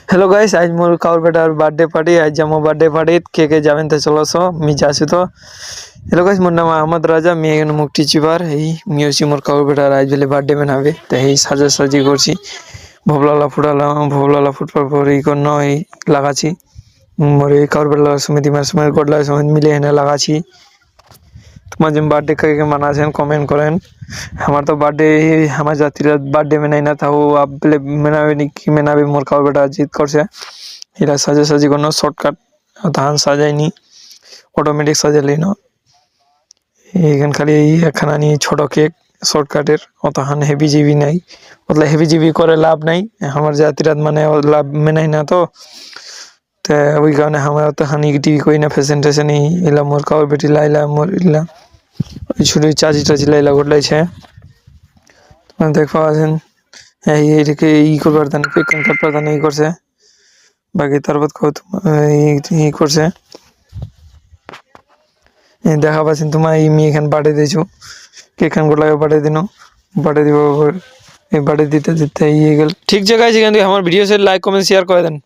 Hello guys, आज मोर Cavour बेटार birthday party. आज जामो बर्थडे पार्टी के जाबेन तो चलो सो मी जासु तो। हेलो गाइस, मोर नाम अहमद राजा। मी एगन मुक्ति चिबार हेई मिउसी मोर काउर बेटार आज बेले बर्थडे मनाबे तो हेई साजा साजी करছি। भोबलाला फुटबल पर ই করনো এই লাগাছি। মোর এই কাউর বেটার সমিতি মার সময় গডলা সমিতি মিলে এনে লাগাছি। তোমার যেমন বার্থডে के मनाছেন कमेंट करें। हमार तो बर्थडे हमार जातिर बर्थडे में नहीं ना था वो आप बोले मनावे नहीं कि मनावे मोर काउर बेटा जिद कर से एरा साजा साजी करनो शॉर्टकट धान साजाई नहीं ऑटोमेटिक साजा लेनो एखान खाली खाना नहीं छोटो केक शॉर्टकटेर अतहान हेवी जीबी नहीं मतलब हेवी जीबी करे लाभ नहीं हमार जातिर माने लाभ में नहीं ना तो ওই কারণে আমরা তো হানি টিভি করি না ফ্যাশন টেশন এলা মোর কাউর বেটি লাইলা মোর ইলা ওই ছুরি চাচি টাচি লাইলা ঘটলাইছে তোমরা দেখ পাওয়াছেন এইটাকে করবার দান কেক কাটবার দান করছে বাকি তারপর করছে দেখা পাচ্ছেন তোমার এই মেয়ে এখানে বাড়ি দিয়েছো কেক গোলাকে বাড়ি দিন বাড়ি দিব এই বাড়ি দিতে দিতে গেল ঠিক জায়গায় যেখান থেকে আমার ভিডিও সে লাইক কমেন্ট শেয়ার করে দেন।